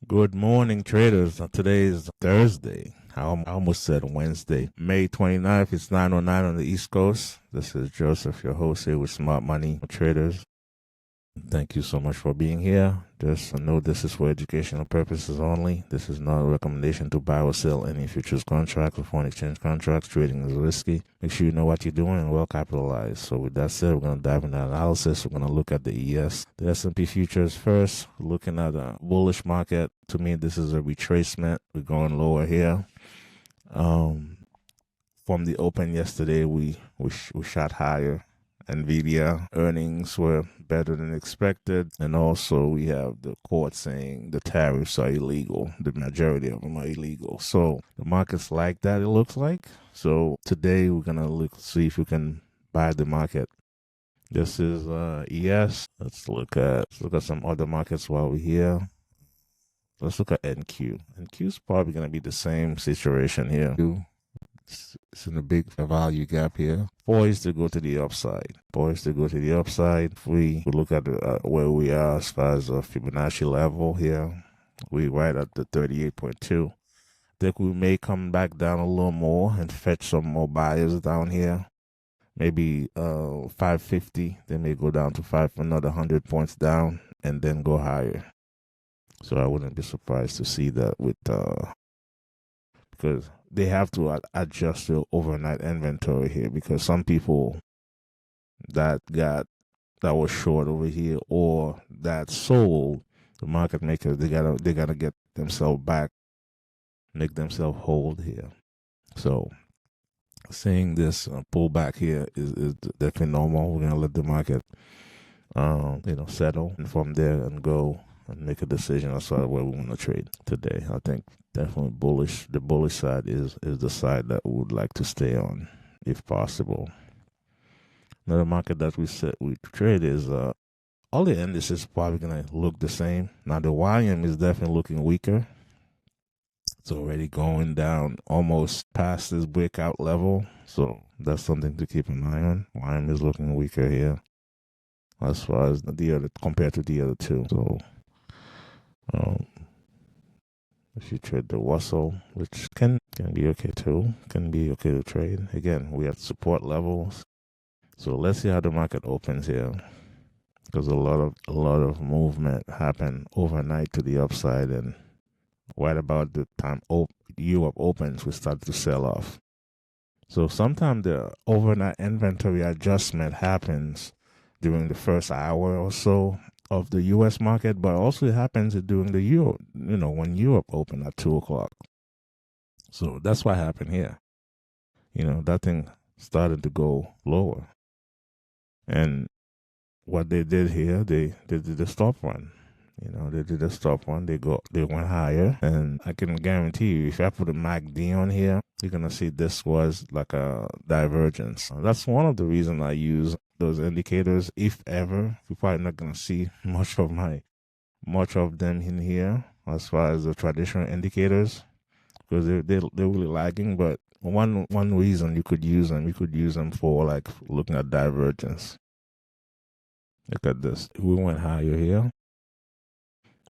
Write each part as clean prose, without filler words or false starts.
Good morning, traders. Today is Thursday. I almost said Wednesday. May 29th. It's 9:09 on the East Coast. This is Joseph, your host here with Smart Money Traders. Thank you so much for being here. Just know this is for educational purposes only. This is not a recommendation to buy or sell any futures contracts or foreign exchange contracts. Trading is risky. Make sure you know what you're doing and well capitalized. So with that said, we're going to dive into analysis. We're going to look at the ES, the S&P futures first. Looking at a bullish market. To me, this is a retracement. We're going lower here. From the open yesterday, we shot higher. Nvidia earnings were better than expected, and also we have the court saying the tariffs are illegal. The majority of them are illegal. So the market's like that, it looks like. So today we're gonna see if we can buy the market. This is ES. Let's look at some other markets while we're here. Let's look at NQ. NQ is probably gonna be the same situation here. It's in a big value gap here. Poised to go to the upside. If we look at where we are as far as the Fibonacci level here, we're right at the 38.2. I think we may come back down a little more and fetch some more buyers down here. Maybe 550. They may go down to another 100 points down and then go higher. So I wouldn't be surprised to see that with because they have to adjust their overnight inventory here, because some people that was short over here or that sold, the market makers, they gotta get themselves back, make themselves hold here. So seeing this pullback here is definitely normal. We're gonna let the market settle, and from there and go and make a decision as to where we want to trade today. I think definitely bullish. The bullish side is the side that we would like to stay on if possible. Another market that we trade is all the indices probably gonna look the same. Now the YM is definitely looking weaker. It's already going down almost past this breakout level, so that's something to keep an eye on. YM is looking weaker here as far as the other compared to the other two. So if you trade the Russell, which can be okay too, can be okay to trade. Again, we have support levels. So let's see how the market opens here, because a lot of movement happened overnight to the upside, and right about the time Europe opens, we start to sell off. So sometimes the overnight inventory adjustment happens during the first hour or so of the U.S. market, but also it happens during the Europe, when Europe opened at 2 o'clock. So that's what happened here. That thing started to go lower. And what they did here, they did a stop run. They did a stop run. They went higher, and I can guarantee you, if I put a MACD on here, you're gonna see this was like a divergence. That's one of the reasons I use those indicators. If ever, you're probably not gonna see much of them in here as far as the traditional indicators, because they're really lagging. But one reason you could use them for like looking at divergence. Look at this. We went higher here.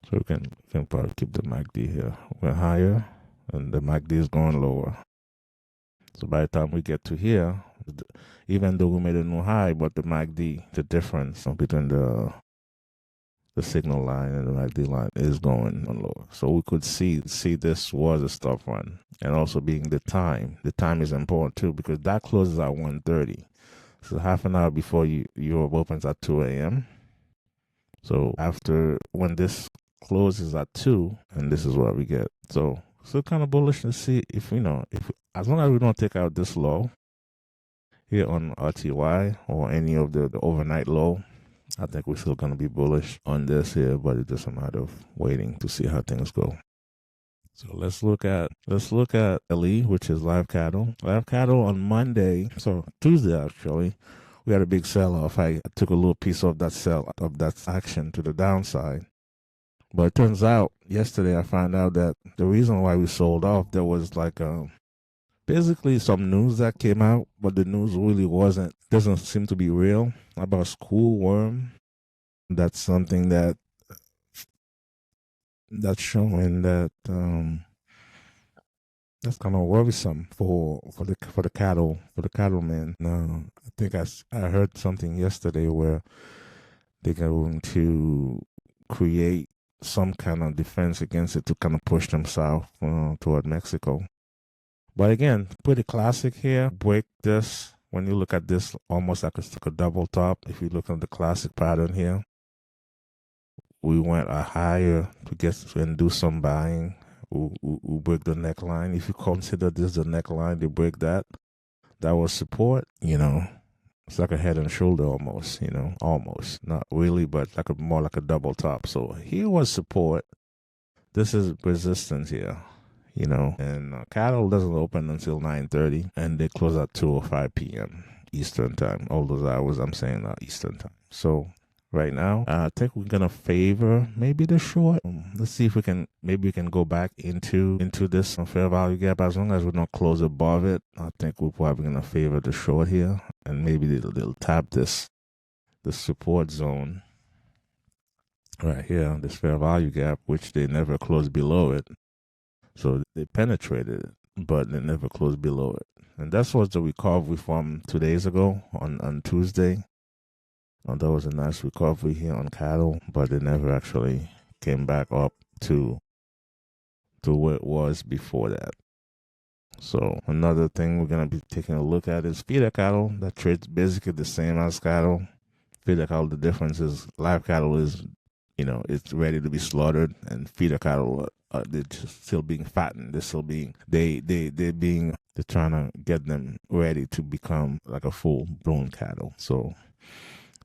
So we can probably keep the MACD here. We're higher, and the MACD is going lower. So by the time we get to here, even though we made a new high, but the MACD, the difference between the signal line and the MACD line is going on lower. So we could see this was a stop run, and also being the time. The time is important too, because that closes at 1:30. So half an hour before Europe opens at 2 a.m. So after, when this closes at 2, and this is what we get. So still kind of bullish to see if as long as we don't take out this low here on RTY or any of the overnight low, I think we're still going to be bullish on this here, but it's just a matter of waiting to see how things go. So let's look at LE, which is live cattle. Live cattle on Monday, so Tuesday actually, we had a big sell-off. I took a little piece of that action to the downside. But it turns out, yesterday I found out that the reason why we sold off, there was like basically some news that came out, but the news really doesn't seem to be real, about school worm. That's something that that's showing that that's kind of worrisome for the cattlemen. Now, I think I heard something yesterday where they're going to create some kind of defense against it to kind of push them south toward Mexico. But again, pretty classic here. Break this. When you look at this, almost like it's like a double top. If you look at the classic pattern here, we went a higher to get and do some buying. We break the neckline. If you consider this the neckline, they break that. That was support. It's like a head and shoulder almost. Almost not really, but like more like a double top. So here was support. This is resistance here. And cattle doesn't open until 9:30, and they close at 2:05 p.m. Eastern time. All those hours I'm saying are Eastern time. So right now, I think we're gonna favor maybe the short. Let's see if we can go back into this fair value gap. As long as we don't close above it, I think we're probably gonna favor the short here, and maybe they'll tap the support zone right here, this fair value gap, which they never closed below it. So they penetrated it, but they never closed below it. And that was the recovery from 2 days ago on Tuesday. That was a nice recovery here on cattle, but it never actually came back up to where it was before that. So another thing we're going to be taking a look at is feeder cattle that trades basically the same as cattle. Feeder cattle, the difference is live cattle is, it's ready to be slaughtered, and feeder cattle they're just still being fattened. They're still being they're trying to get them ready to become like a full blown cattle. So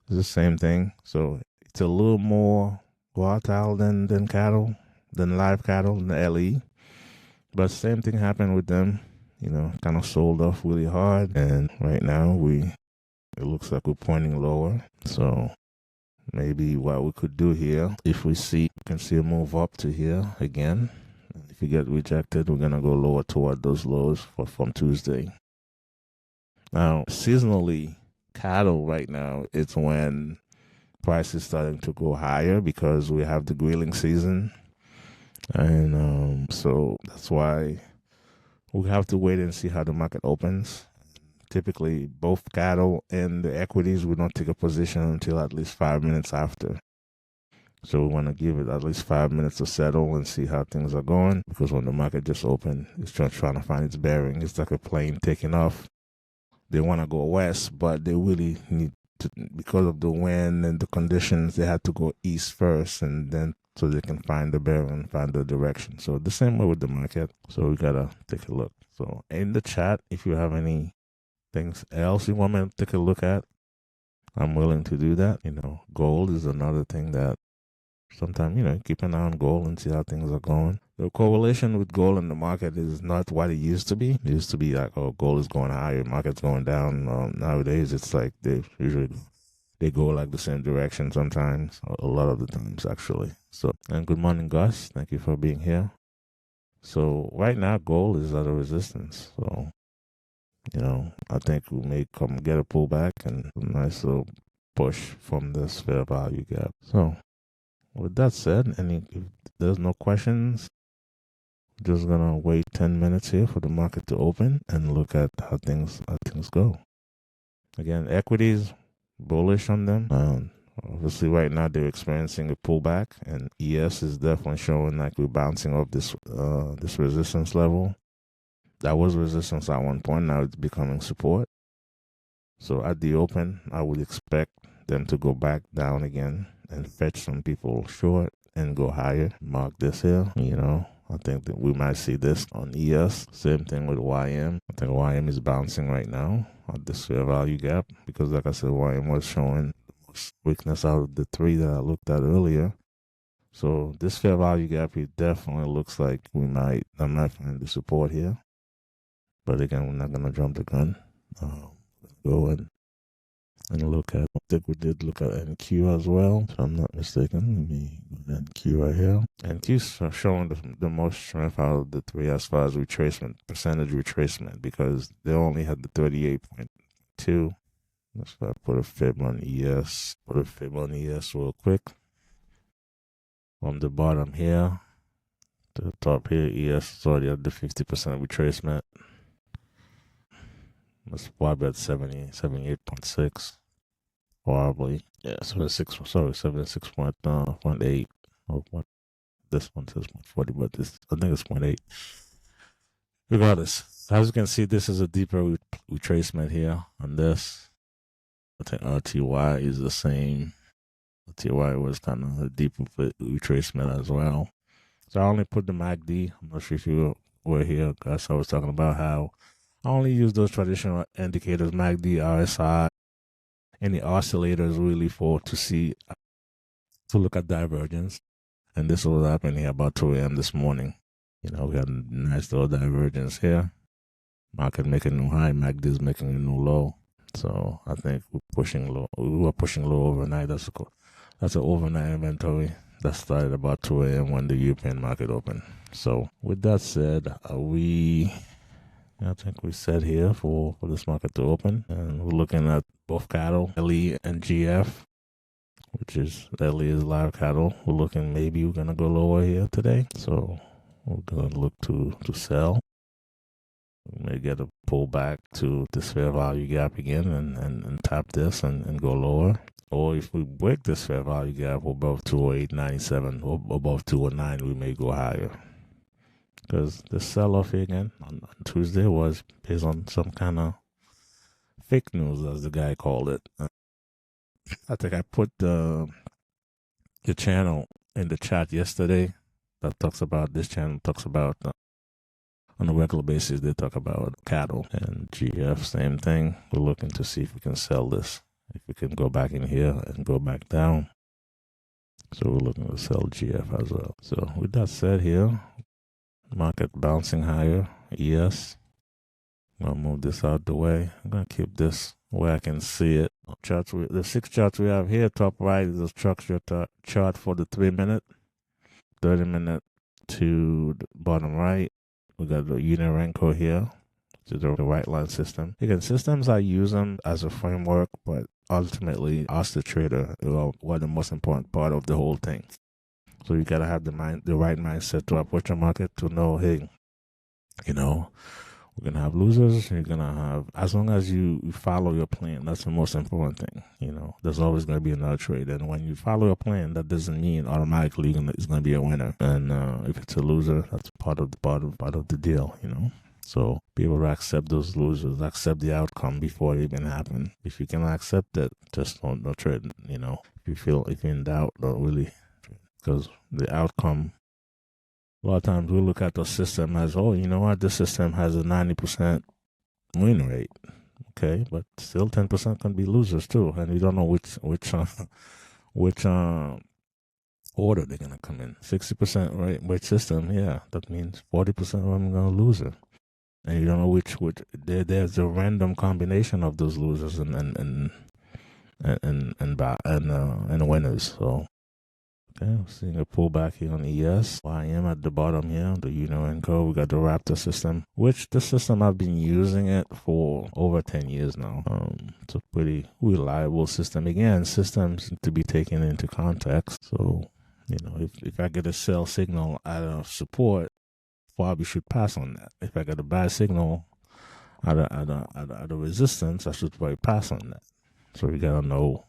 it's the same thing. So it's a little more volatile than cattle, than live cattle, than the LE. But same thing happened with them. Kind of sold off really hard, and right now it looks like we're pointing lower. So maybe what we could do here, if we can see a move up to here again. If you get rejected, we're going to go lower toward those lows from Tuesday. Now, seasonally, cattle right now, it's when price is starting to go higher because we have the grilling season. And so that's why we have to wait and see how the market opens. Typically, both cattle and the equities, we don't take a position until at least 5 minutes after. So we want to give it at least 5 minutes to settle and see how things are going. Because when the market just opened, it's trying to find its bearing. It's like a plane taking off. They want to go west, but they really need to, because of the wind and the conditions, they have to go east first, and then so they can find the bearing and find the direction. So the same way with the market. So we got to take a look. So in the chat, if you have any things else you want me to take a look at, I'm willing to do that. Gold is another thing that sometimes, keep an eye on gold and see how things are going. The correlation with gold in the market is not what it used to be. It used to be like, oh, gold is going higher, market's going down. Nowadays, it's like they go like the same direction sometimes, a lot of the times actually. So, and good morning, Gus. Thank you for being here. So right now, gold is at a resistance. So, I think we may get a pullback and a nice little push from this fair value gap. So with that said, if there's no questions, just gonna wait 10 minutes here for the market to open and look at how things go. Again, equities, bullish on them. Obviously, right now they're experiencing a pullback, and ES is definitely showing like we're bouncing off this resistance level. That was resistance at one point. Now it's becoming support. So at the open, I would expect them to go back down again and fetch some people short and go higher. Mark this here, I think that we might see this on ES. Same thing with YM. I think YM is bouncing right now at this fair value gap because, like I said, YM was showing weakness out of the three that I looked at earlier. So this fair value gap, it definitely looks like I might find the support here. But again, we're not going to jump the gun. Go and look at, I think we did look at NQ as well, if I'm not mistaken. Let me go to NQ right here. NQ's showing the most strength out of the three as far as percentage retracement, because they only had the 38.2. Let's put a fib on ES. Put a fib on ES real quick. From the bottom here, top here, ES is already at the 50% retracement. It's probably at 78.6. Probably. Yeah, 76.8. Or what? This one says 140, but this, I think it's 0.8. Regardless, as you can see, this is a deeper retracement here on this. I think RTY is the same. RTY was kind of a deeper retracement as well. So I only put the MACD. I'm not sure if you were here, guys. I was talking about how I only use those traditional indicators, MACD, RSI, any oscillators really to look at divergence. And this was happening here about 2 a.m. this morning. We had a nice little divergence here. Market making a new high, MACD is making a new low. So I think we're pushing low. We were pushing low overnight. That's an overnight inventory that started about 2 a.m. when the European market opened. So with that said, I think we set here for this market to open. And we're looking at both cattle, LE and GF, which is LE is live cattle. We're looking, maybe we're going to go lower here today. So we're going to look to sell. We may get a pullback to this fair value gap again and tap this and go lower. Or if we break this fair value gap above 208.97 or above 209, we may go higher. Because the sell-off again on Tuesday was based on some kind of fake news, as the guy called it. I think I put the channel in the chat yesterday this channel talks about on a regular basis, they talk about cattle and GF, same thing. We're looking to see if we can sell this. If we can go back in here and go back down. So we're looking to sell GF as well. So with that said here, market bouncing higher, ES. I'm going to move this out the way. I'm going to keep this where I can see it. The 6 charts we have here, top right is a structure chart for the 3-minute, 30-minute to the bottom right. We got the Unirenko here, which is the right line system. Again, systems I use them as a framework, but ultimately, us the trader, what the most important part of the whole thing. So you gotta have the right mindset to approach a market to know, hey, we're gonna have losers. You're gonna have, as long as you follow your plan, that's the most important thing. There's always gonna be another trade, and when you follow your plan, that doesn't mean automatically it's gonna be a winner. And if it's a loser, that's part of the deal. So be able to accept those losers, accept the outcome before it even happen. If you cannot accept it, just don't trade. If you're in doubt, don't really, because the outcome. A lot of times we look at the system as, this system has a 90% win rate. Okay, but still 10% can be losers too, and you don't know which order they're gonna come in. 60% rate system, yeah, that means 40% of them are gonna lose it, and you don't know which there's a random combination of those losers and winners. So. Okay, we're seeing a pullback here on ES. YM at the bottom here, the Unirenko. We got the Raptor system, which the system I've been using it for over 10 years now. It's a pretty reliable system. Again, systems to be taken into context. So, if I get a sell signal out of support, probably should pass on that. If I get a buy signal out of resistance, I should probably pass on that. So we gotta know,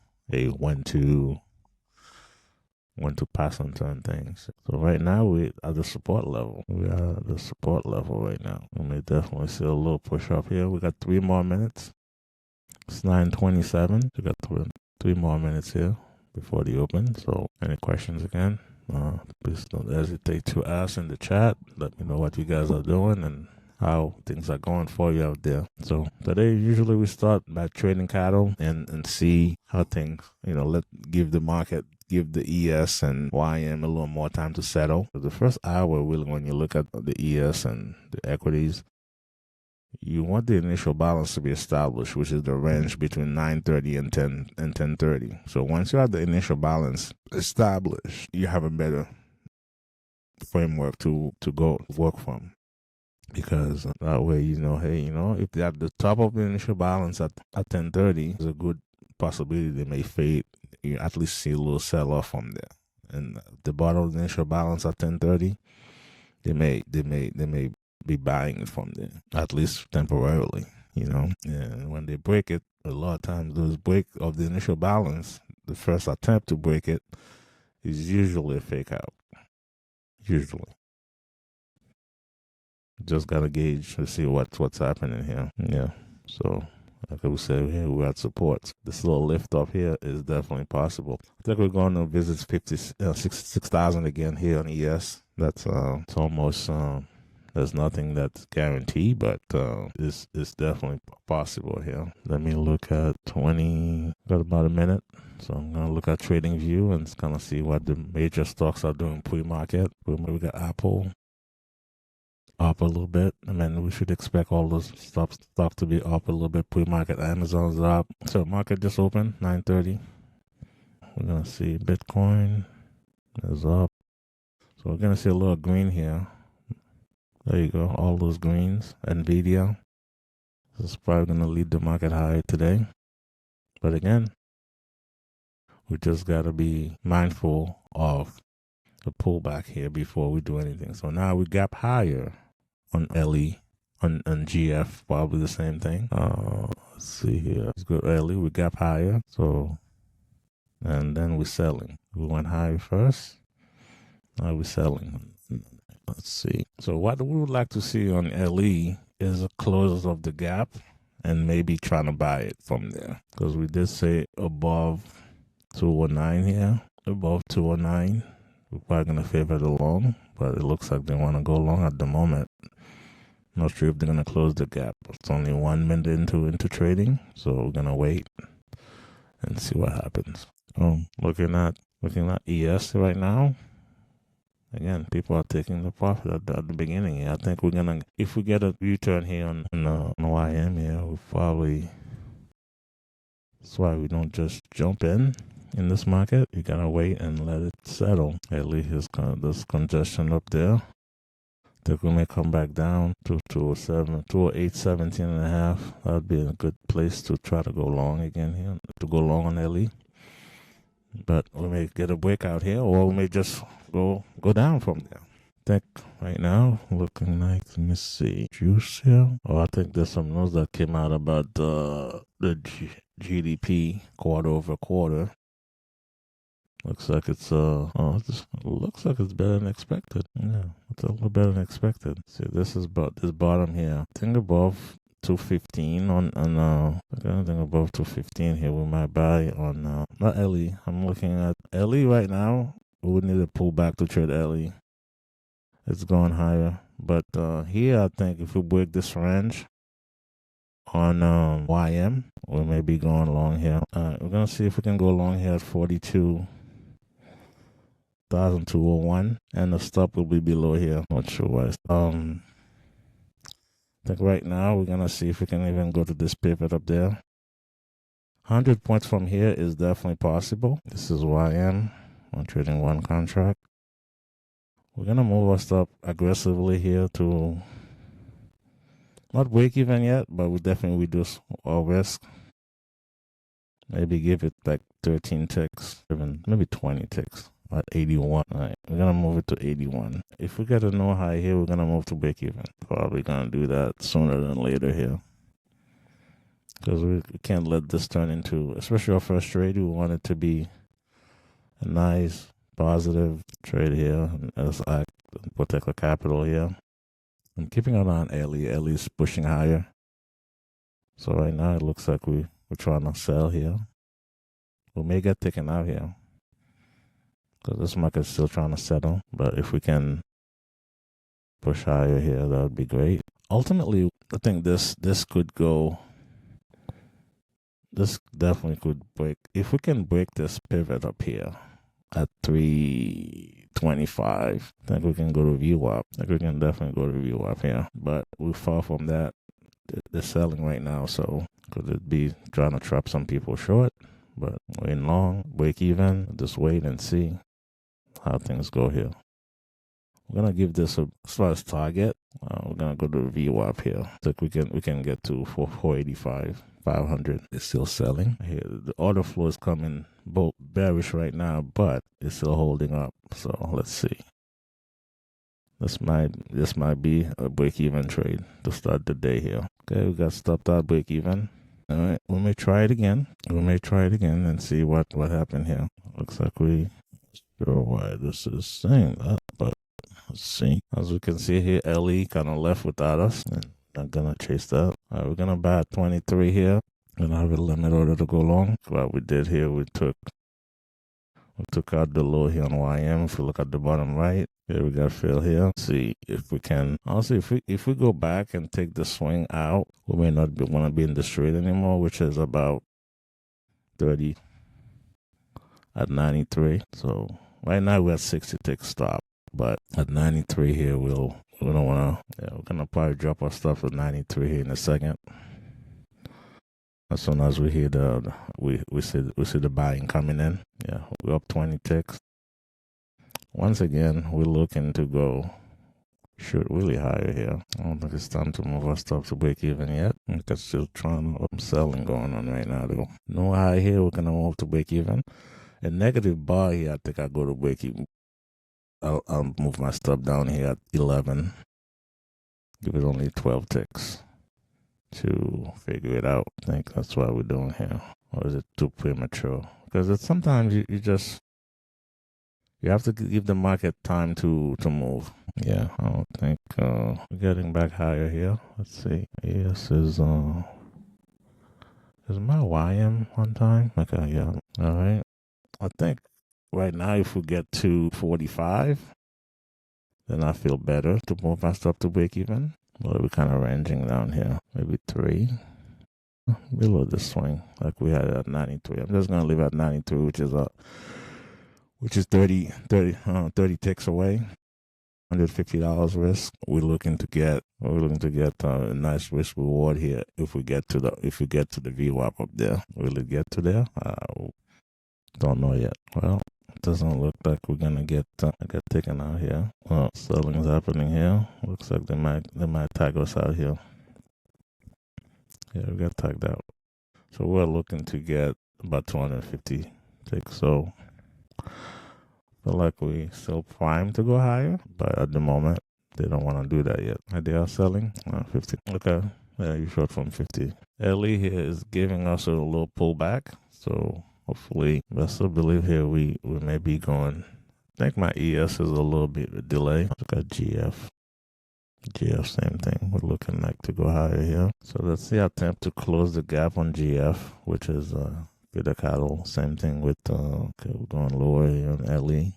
when to pass on certain things. So right now we're at the support level. We are at the support level right now. We may definitely see a little push up here. We got 3 more minutes. It's 9:27. We got 3 more minutes here before the open. So any questions again? Please don't hesitate to ask in the chat. Let me know what you guys are doing and how things are going for you out there. So today, usually we start by trading cattle and see how things, give the ES and YM a little more time to settle. So the first hour, really, when you look at the ES and the equities, you want the initial balance to be established, which is the range between 9:30 and 10:30. So once you have the initial balance established, you have a better framework to go work from. Because that way, if they're at the top of the initial balance at 10:30, there's a good possibility they may fade. You at least see a little sell-off from there. And the bottom of the initial balance at 10:30, they may be buying it from there, at least temporarily, you know. And when they break it, a lot of times those break of the initial balance, the first attempt to break it is usually a fake out. Usually. Just gotta gauge to see what's happening here. Yeah. So like we said here, we're at supports. This little lift up here is definitely possible. I think we're going to visit 6,000 again here on ES. That's it's almost there's nothing that's guaranteed, but it's definitely possible here. Let me look at 20. Got about a minute. So I'm gonna look at TradingView and kind of see what the major stocks are doing pre-market. We got Apple up a little bit. I mean, we should expect all those stock to be up a little bit pre-market. Amazon's up. So market just opened 9:30. We're gonna see Bitcoin is up. So we're gonna see a little green here. There you go, all those greens. Nvidia. This is probably gonna lead the market higher today. But again, we just gotta be mindful of the pullback here before we do anything. So now we gap higher on LE, on GF, probably the same thing. Let's see here. Let's go LE, we gap higher. So, and then we're selling. We went higher first. Now we're selling. Let's see. So what we would like to see on LE is a close of the gap and maybe trying to buy it from there. Because we did say above 209 here. Above 209. We're probably going to favor the long, but it looks like they want to go long at the moment. Not sure if they're going to close the gap. It's only 1 minute into trading, so we're going to wait and see what happens. Looking at ES right now. Again, people are taking the profit at the beginning here. I think we're going to, if we get a U-turn here on YM here, we'll probably, that's why we don't just jump in this market. You gotta wait and let it settle. At least there's congestion up there. I think we may come back down to 207, 208, 17 and a half. That would be a good place to try to go long again here, to go long on LE. But we may get a breakout here, or we may just go down from there. I think right now, looking like, let me see, juice here. Oh, I think there's some news that came out about the GDP quarter over quarter. Looks like it's looks like it's better than expected. Yeah, it's a little better than expected. See, this is about this bottom here. I think above 215 on anything above 215 here we might buy on not LE. I'm looking at LE right now. We would need to pull back to trade LE. It's going higher, but here I think if we break this range on YM, we may be going long here. We're gonna see if we can go long here at 42,201, and the stop will be below here. Not sure why. I think right now we're gonna see if we can even go to this pivot up there. 100 points from here is definitely possible. This is YM. I'm trading one contract. We're gonna move our stop aggressively here to not break even yet, but we definitely reduce our risk. Maybe give it like 13 ticks, even maybe 20 ticks at 81. All right, we're gonna move it to 81. If we get a no high here, we're gonna move to break even. Probably gonna do that sooner than later here, because we can't let this turn into, especially our first trade. We want it to be a nice positive trade here, and let's act and protect the capital here. I'm keeping an eye on LE. LE is pushing higher. So right now it looks like we're trying to sell here. We may get taken out here, because this market is still trying to settle. But if we can push higher here, that would be great. Ultimately, I think this could go. This definitely could break. If we can break this pivot up here at 325, I think we can go to VWAP. I think we can definitely go to VWAP here. But we're far from that. They're selling right now, so could it be trying to trap some people short? But we're in long, break even. Just wait and see how things go here. We're gonna give this as far as target. We're gonna go to VWAP here. I think we can get to 485. 500 is still selling here. The order flow is coming both bearish right now, but it's still holding up. So let's see. This might be a break-even trade to start the day here. Okay, we got stopped out break-even. All right, we may try it again. And see what happened here. Looks like we sure why this is saying that, but let's see. As we can see here, LE kind of left without us. And not gonna chase that. All right, we're gonna buy at 23 here. Gonna have a limit order to go long. What we did here, we took out the low here on YM. If we look at the bottom right, here we got fill here. Let's see if we can. Also, if we go back and take the swing out, we may not want to be in this trade anymore, which is about 30 at 93. So right now we're at 60 tick stop, but at 93 here, we don't want to. Yeah, we're gonna probably drop our stuff at 93 here in a second. As soon as we hear we see the buying coming in. Yeah, we're up 20 ticks. Once again, we're looking to go shoot really higher here. I don't think it's time to move our stuff to break even yet. I think it's still selling going on right now though. No high here, we're gonna move to break even. A negative bar here, I think I go to break even. I'll move my stuff down here at 11. Give it only 12 ticks to figure it out. I think that's what we're doing here. Or is it too premature? Because it's sometimes you have to give the market time to move. Yeah, I don't think we're getting back higher here. Let's see. Yes, is my YM on time? Okay, yeah. All right. I think right now if we get to 45, then I feel better to move my stuff to break even. Or we're kind of ranging down here. Maybe 3. Below the swing, like we had at 93. I'm just gonna leave at 93, which is 30 ticks away. $150 risk. We're looking to get a nice risk reward here if we get to the VWAP up there. Will it get to there? Don't know yet. Well, it doesn't look like we're gonna get taken out here. Well, selling's happening here. Looks like they might tag us out here. Yeah, we got tagged out. So we're looking to get about 250 ticks. So feel like we still primed to go higher, but at the moment they don't want to do that yet. They are selling 50. Okay, yeah, you short from 50. LE here is giving us a little pullback. So hopefully, best of believe here we may be going. I think my ES is a little bit of a delay. Look at GF. GF, same thing. We're looking like to go higher here. So let's see, attempt to close the gap on GF, which is beta cattle. Same thing with okay, we're going lower here on LE.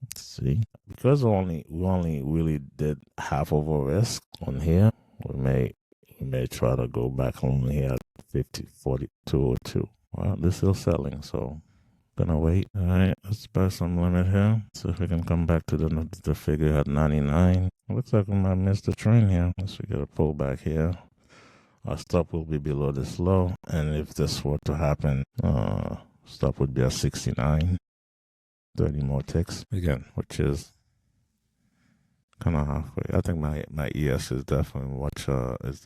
Let's see. Because we only really did half of our risk on here, we may try to go back on here at 50, 42 or 2. Well, they're still selling, so gonna wait. All right, let's buy some limit here. See if we can come back to the figure at 99. Looks like we might miss the trend here. Unless we get a pullback here. Our stop will be below this low. And if this were to happen, stop would be at 69. 30 more ticks. Again, which is kind of halfway. I think my ES is definitely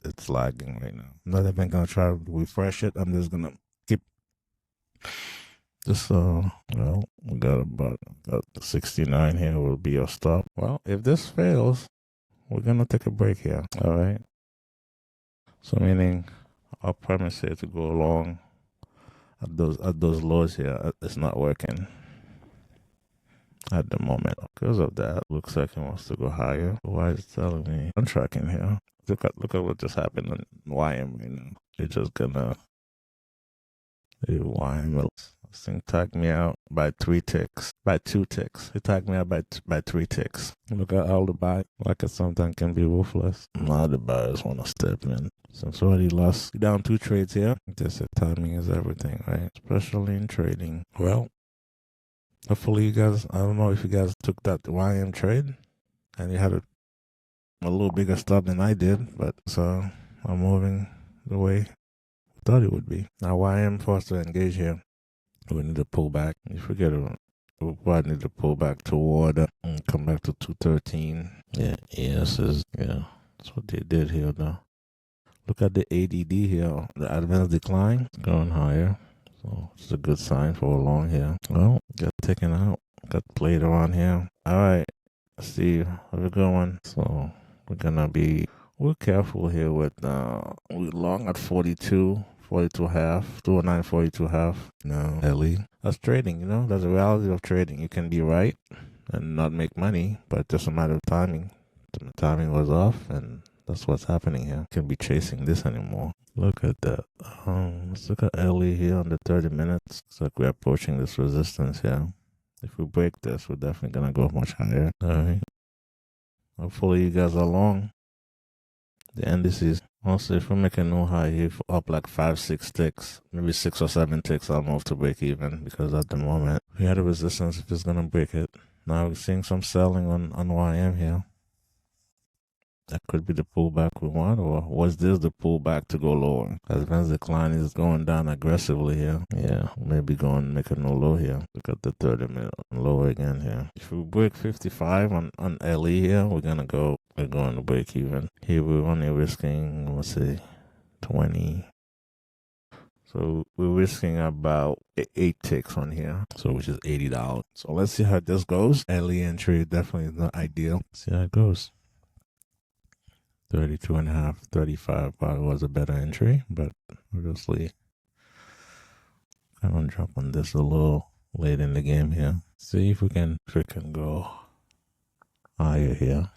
it's lagging right now. I'm not even gonna try to refresh it. I'm just gonna keep this well, we got 69 here will be our stop. Well, if this fails, we're gonna take a break here. All right. So meaning our premise here to go along at those lows here, it's not working at the moment. Because of that, looks like it wants to go higher. Why is it telling me I'm tracking here? Look at what just happened on YM right now. It's just gonna YM. This thing tagged me out by 2 ticks. It tagged me out by 3 ticks. Look at all the buy. Like it sometimes can be ruthless. Now the buyers want to step in. Since already lost down 2 trades here. Just timing is everything, right? Especially in trading. Well, hopefully you guys, I don't know if you guys took that YM trade and you had a little bigger stop than I did, but so I'm moving the way I thought it would be. Now YM for us to engage here. We need to pull back. If we get we'll probably need to pull back toward and come back to 213. Yeah, that's what they did here though. Look at the ADD here, the advanced decline going higher. So it's a good sign for a long here. Well, got taken out, got played around here. All right, See, have a good one. So we're careful here with we long at 42, 42 half, 209, 42 half. No, Ellie. That's trading, that's the reality of trading. You can be right and not make money, but it's just a matter of timing. The timing was off, and that's what's happening here. Can't be chasing this anymore. Look at that. Let's look at Ellie here on the 30 minutes. Looks like we're approaching this resistance here. If we break this, we're definitely gonna go much higher. All right. Hopefully you guys are long. The indices. Also, if we make a new high here, up like 5-6 ticks, maybe 6 or 7 ticks, I'll move to break even, because at the moment we had a resistance if it's gonna break it. Now we're seeing some selling on YM here. That could be the pullback we want, or was this the pullback to go lower? As Vince decline is going down aggressively here. Yeah, maybe going make a new low here. Look at the 30-minute low again here. If we break 55 on LE here, we're going to break even. Here we're only risking, let's say, 20. So we're risking about 8 ticks on here, so which is $80. So let's see how this goes. LE entry definitely is not ideal. See how it goes. 32.5, 35 probably was a better entry, but obviously I'm gonna jump on this a little late in the game here. See if we can go higher here.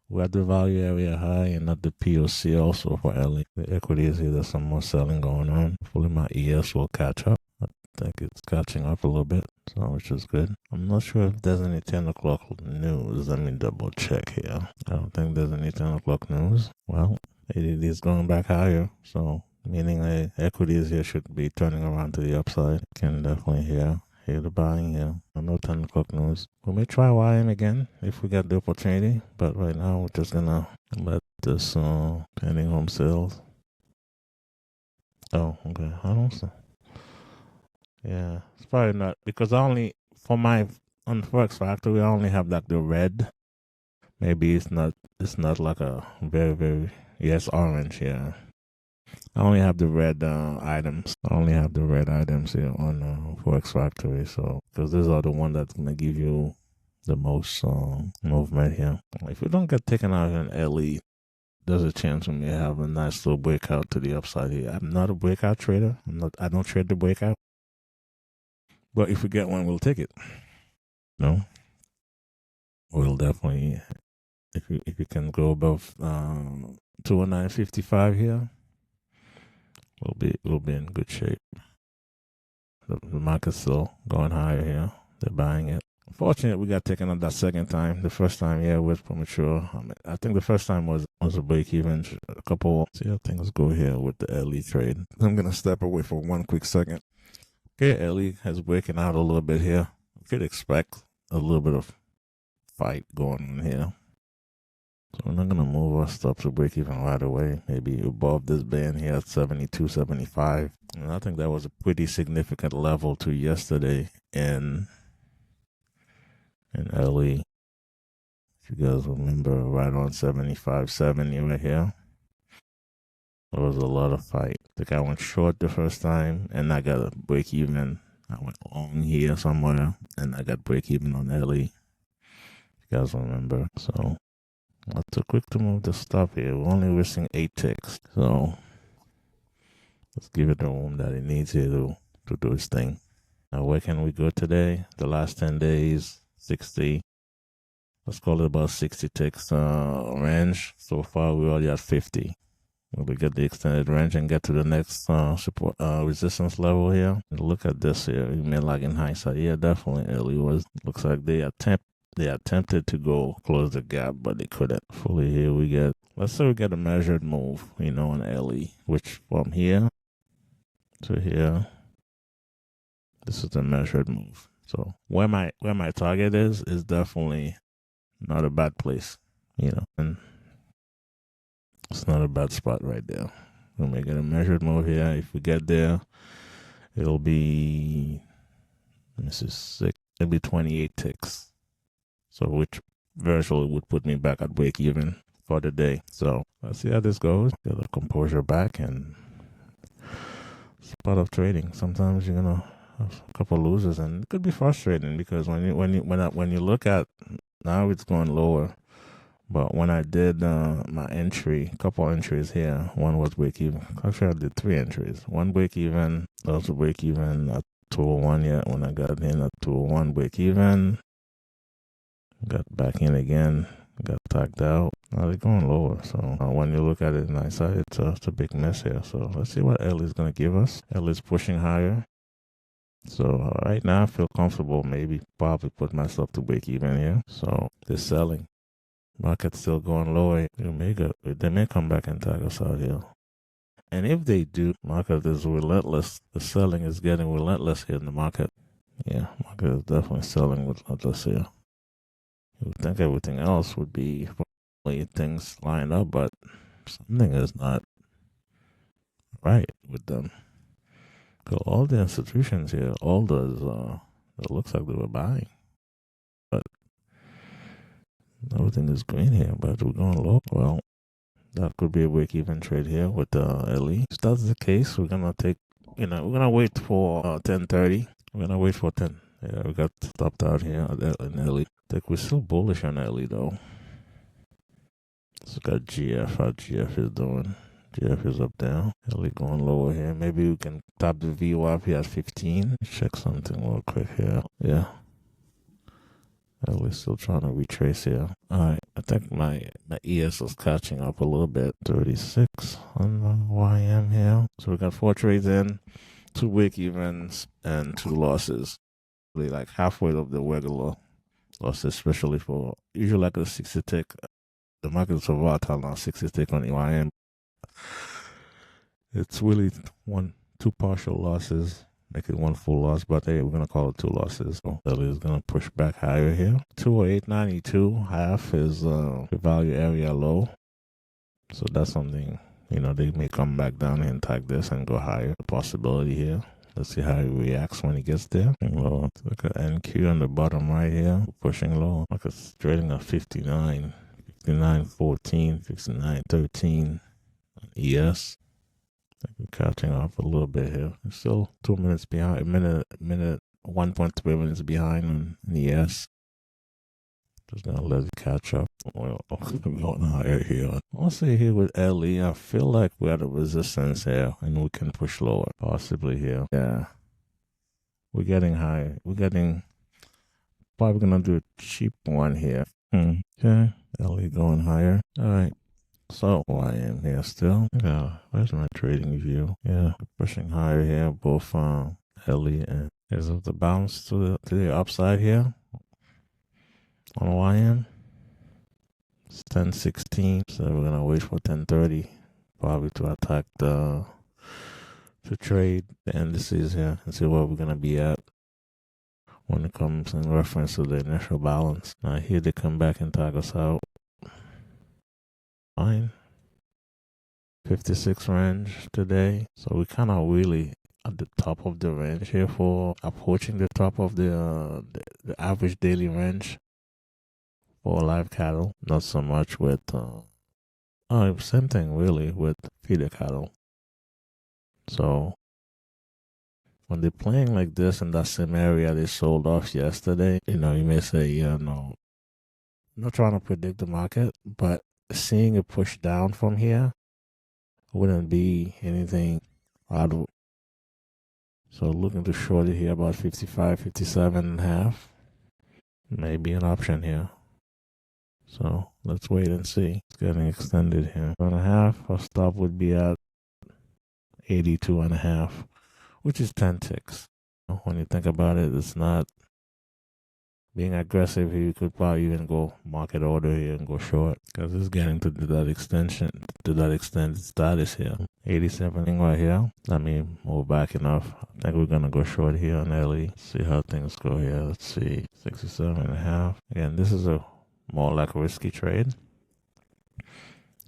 We're at the value area high and not the POC also for LE. The equities here, there's some more selling going on. Hopefully my ES will catch up. I think it's catching up a little bit, so which is good. I'm not sure if there's any 10 o'clock news. Let me double check here. I don't think there's any 10 o'clock news. Well, it is going back higher, so meaning the equities here should be turning around to the upside. Can definitely hear the buying here. No 10 o'clock news. We may try YM again if we get the opportunity, but right now we're just gonna let this pending home sales. Oh, okay. I don't see. Yeah, it's probably not, because I only, for my, on Forex Factory, I only have like the red. Maybe it's not like a very, very, yes, orange, yeah. I only have the red items. I only have the red items here on Forex Factory, so, because these are the ones that's going to give you the most movement here. If we don't get taken out in LE, there's a chance we may have a nice little breakout to the upside here. I'm not a breakout trader. I don't trade the breakout. But if we get one, we'll take it. No, we'll definitely. If you can go above 209.55 here, we'll be in good shape. The market's still going higher here. They're buying it. Unfortunately, we got taken out that second time. The first time, yeah, was premature. I think the first time was a break even. A couple. See how things go here with the LE trade. I'm gonna step away for one quick second. Okay, LE has breaking out a little bit here. We could expect a little bit of fight going on here. So we're not going to move our stop to break even right away. Maybe above this band here at 72, 75. And I think that was a pretty significant level to yesterday in LE. If you guys remember, right on 75, 70 right here. There was a lot of fight. I think I went short the first time, and I got a break even. I went long here somewhere, and I got break even on LE. If you guys remember. So, not too quick to move the stop here. We're only risking 8 ticks. So, let's give it the room that it needs here to do its thing. Now, where can we go today? The last 10 days, 60. Let's call it about 60 ticks range. So far, we're already at 50. When we get the extended range and get to the next support resistance level here. Look at this here. You may like in hindsight. Yeah, definitely. LE was. Looks like they attempted to go close the gap, but they couldn't. Fully here we get. Let's say we get a measured move, on LE, which from here to here, this is a measured move. So where my target is definitely not a bad place, and it's not a bad spot right there. We'll make it a measured move here. If we get there, it'll be, this is 6, it'll be 28 ticks. So which virtually would put me back at break even for the day. So let's see how this goes. Get the composure back, and it's part of trading. Sometimes you're gonna have a couple losers, and it could be frustrating because when you look at Now it's going lower. But when I did my entry, couple entries here, one was break even. Actually, I did 3 entries. One break even, also break even at 201 yet. When I got in at 201, break even. Got back in again, got tagged out. Now they're going lower. So when you look at it in hindsight, it's a big mess here. So let's see what L is going to give us. L is pushing higher. So right now I feel comfortable. Maybe probably put myself to break even here. So they're selling. Market's still going lower. They may come back and tag us out here. And if they do, market is relentless. The selling is getting relentless here in the market. Yeah, market is definitely selling relentless here. You would think everything else would be probably things lined up, but something is not right with them. So all the institutions here, all those, it looks like they were buying. But everything is green here, but we're going low. Well, that could be a break-even trade here with LE. If that's the case, we're gonna take, we're gonna wait for 10:30. We're gonna wait for 10. Yeah, we got stopped out here in LE. I think we're still bullish on LE though. So got GF, how GF is doing. GF is up down. LE going lower here. Maybe we can tap the VWAP here at 15. Check something real quick here. Yeah. We're still trying to retrace here. Alright, I think my ES is catching up a little bit. 36 on the YM here. So we got 4 trades in, 2 break evens, and 2 losses. Really like halfway of the regular losses, especially for usually like a 60 tick. The market's so volatile now, 60 tick on YM. It's really 2 partial losses. Make it 1 full loss, but hey, we're gonna call it 2 losses. So that is gonna push back higher here. 208.92 half is the value area low. So that's something, they may come back down and tag this and go higher. The possibility here. Let's see how he reacts when he gets there. Low. Look at NQ on the bottom right here. Pushing low. Look at trading at 59, 59.14, 59.13 on ES. I think we're catching up a little bit here. We're still 2 minutes behind, a minute, 1.3 minutes behind on ES. Just gonna let it catch up. Well, going higher here. I'll say here with LE, I feel like we're at a resistance here and we can push lower, possibly here. Yeah. We're getting high. Probably gonna do a cheap one here. Okay. LE going higher. All right. So I am here still. Yeah, where's my trading view? Yeah, pushing higher here, both LE and is it the bounce to the upside here on YM. It's 10:16, so we're gonna wait for 10:30, probably to attack to trade the indices here and see where we're gonna be at when it comes in reference to the initial balance. Now here they come back and tag us out. Fine. 56 range today. So we kind of really at the top of the range here for approaching the top of the average daily range for live cattle. Not so much with, same thing really with feeder cattle. So when they're playing like this in that same area they sold off yesterday, you may say, yeah, no, I'm not trying to predict the market, but seeing it push down from here wouldn't be anything odd. So looking to short it here about 55, 57 and a half. Maybe an option here. So let's wait and see. It's getting extended here. 1.5. Our stop would be at 82.5, which is 10 ticks. When you think about it, it's not being aggressive here. You could probably even go market order here and go short because it's getting to that extended status here. 87 right here. Let me move back enough. I think we're gonna go short here on LE. See how things go here. Let's see. 67.5. Again, this is a more like a risky trade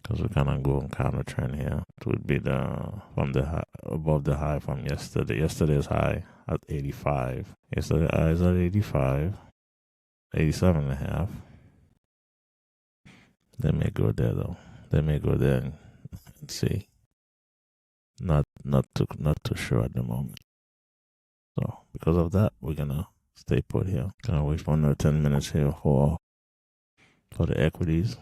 because we're kind of going counter trend here. It would be from the high, above the high from yesterday. Yesterday's high at 85. Yesterday's high is at 85. 87.5. They may go there though. They may go there and see. Not too sure at the moment. So because of that, we're gonna stay put here. Gonna wait for another 10 minutes here for for the equities.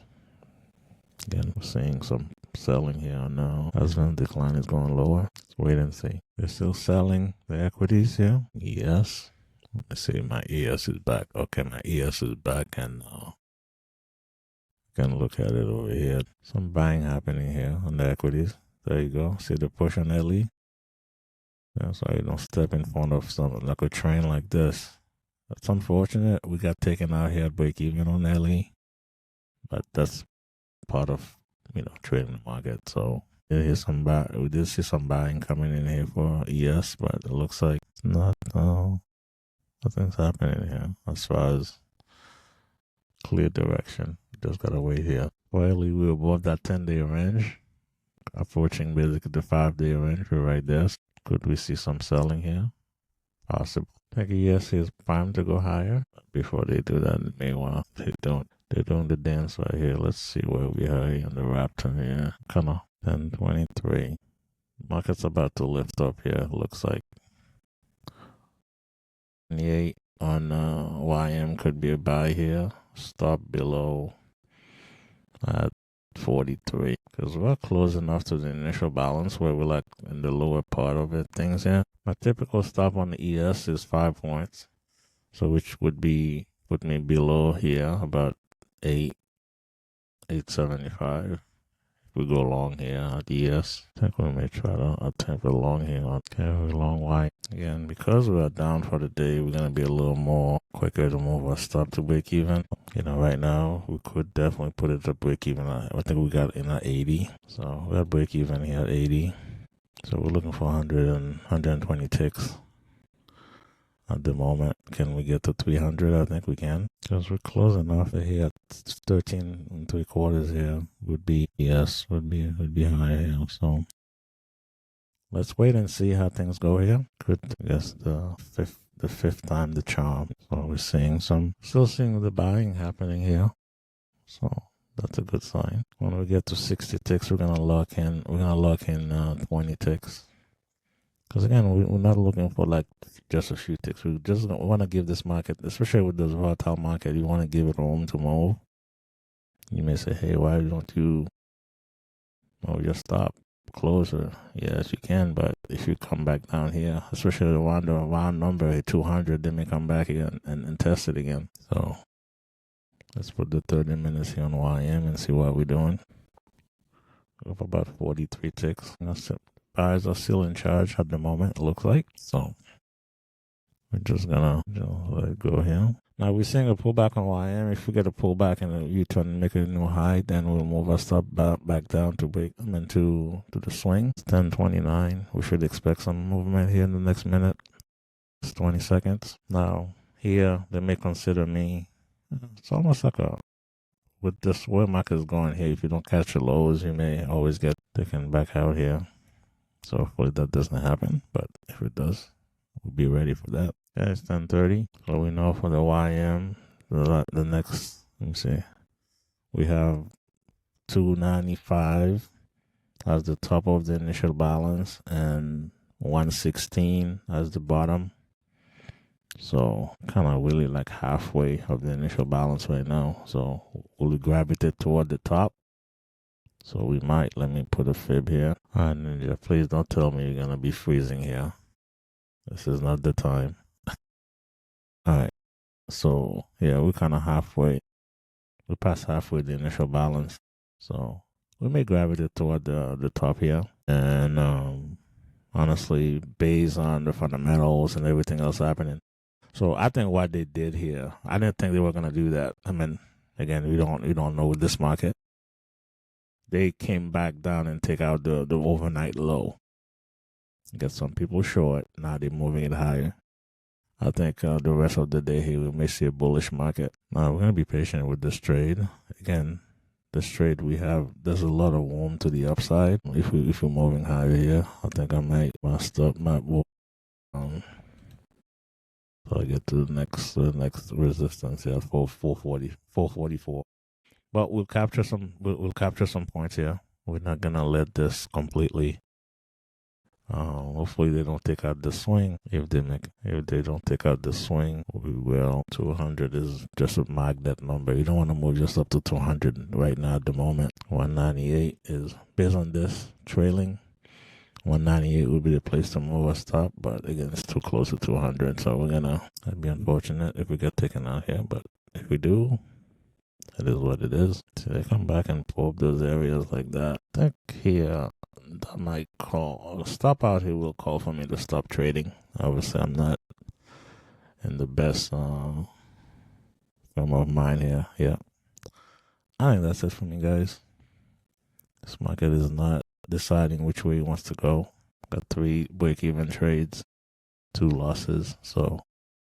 Again, we're seeing some selling here now. As the decline is going lower. Let's wait and see. They're still selling the equities here. Yes. Let's see, my ES is back. Okay, my ES is back, and can look at it over here. Some buying happening here on the equities. There you go. See the push on LE? Yeah, so you don't step in front of something like a train like this. That's unfortunate. We got taken out here at break even on LE, but that's part of trading the market. So we did see some buying coming in here for ES, but it looks like nothing's happening here as far as clear direction. Just gotta wait here. Finally, we're above that 10-day range, approaching basically the 5-day range. We're right there. Could we see some selling here? Possible. I think ES is primed to go higher. Before they do that, meanwhile, they don't. They're doing the dance right here. Let's see where we are here in the Raptor here. Kind of 1023. Market's about to lift up here. Looks like 28 on YM could be a buy here. Stop below at 43, because we're close enough to the initial balance where we're like in the lower part of it. Things here. My typical stop on the ES is 5 points, so which would be put me below here about 875. If we go long here at ES, I think we may try to attempt a long here. Okay, a long white again, because we're down for the day. We're gonna be a little more quicker to move our stop to break even. Right now we could definitely put it to break even. I think we got in at 80, so we got break even here at 80. So we're looking for 120 ticks at the moment. Can we get to 300? I think we can, because we're close enough here at 13 3/4 here. Would be higher here. So let's wait and see how things go here. Could, I guess, the fifth time the charm. So we're still seeing the buying happening here. So that's a good sign. When we get to 60 ticks, we're gonna lock in 20 ticks. Because again, we're not looking for like just a few ticks. We just want to give this market, especially with this volatile market, you want to give it room to move. You may say, hey, why don't you just stop closer? Yes, you can, but if you come back down here, especially around the round number 200, they may come back again and test it again. So let's put the 30 minutes here on YM and see what we're doing. We have about 43 ticks. Buyers are still in charge at the moment, it looks like. So we're just gonna let it go here. Now we're seeing a pullback on YM. If we get a pullback and a U-turn and make it a new high, then we'll move our stop back down to the swing. It's 10:29. We should expect some movement here in the next minute. It's 20 seconds. Now here they may consider me. It's almost like with this where market is going here. If you don't catch the lows, you may always get taken back out here. So hopefully that doesn't happen, but if it does, we'll be ready for that. Yeah, it's 10:30. So we know for the YM, the next, let me see, we have 295 as the top of the initial balance and 116 as the bottom. So kind of really like halfway of the initial balance right now. So we'll gravitate toward the top. So we might, let me put a fib here. All right, Ninja, please don't tell me you're going to be freezing here. This is not the time. All right. So, yeah, we're kind of halfway. We passed halfway the initial balance. So we may gravitate toward the top here. And honestly, based on the fundamentals and everything else happening. So I think what they did here, I didn't think they were going to do that. I mean, again, we don't know with this market. They came back down and take out the overnight low. Get some people short. Now they're moving it higher. I think the rest of the day here we may see a bullish market. Now we're going to be patient with this trade. Again, this trade there's a lot of room to the upside. If we're moving higher here, I think I might stop my move. So I get to the next resistance here for 444. But we'll capture some points here. We're not gonna let this completely Hopefully they don't take out the swing. If they don't take out the swing, we will. 200 is just a magnet number. You don't want to move just up to 200 right now at the moment. 198 is based on this trailing. 198 would be the place to move or stop, but again, it's too close to 200, so that'd be unfortunate if we get taken out here, but if we do, it is what it is. So they come back and pull up those areas like that. I think here, that might call, stop out here will call for me to stop trading. Obviously, I'm not in the best frame of mind here. Yeah. I think that's it for me, guys. This market is not deciding which way it wants to go. Got 3 break-even trades, 2 losses. So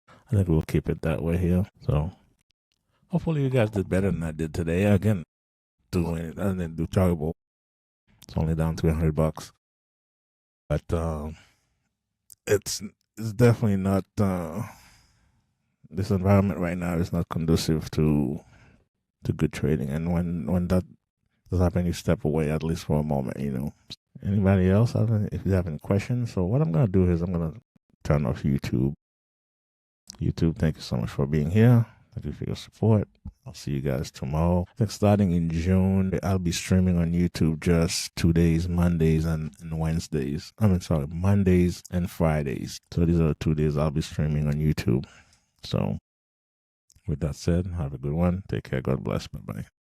I think we'll keep it that way here. So hopefully you guys did better than I did today. Again, I didn't do terrible. It's only down $300. But it's definitely not this environment right now is not conducive to good trading. And when that does happen, you step away at least for a moment, Anybody else? If you have any questions. So what I'm gonna do is I'm gonna turn off YouTube. YouTube, thank you so much for being here. Thank you for your support. I'll see you guys tomorrow. I think starting in June, I'll be streaming on YouTube just 2 days, Mondays and Wednesdays. Mondays and Fridays. So these are the 2 days I'll be streaming on YouTube. So with that said, have a good one. Take care. God bless. Bye-bye.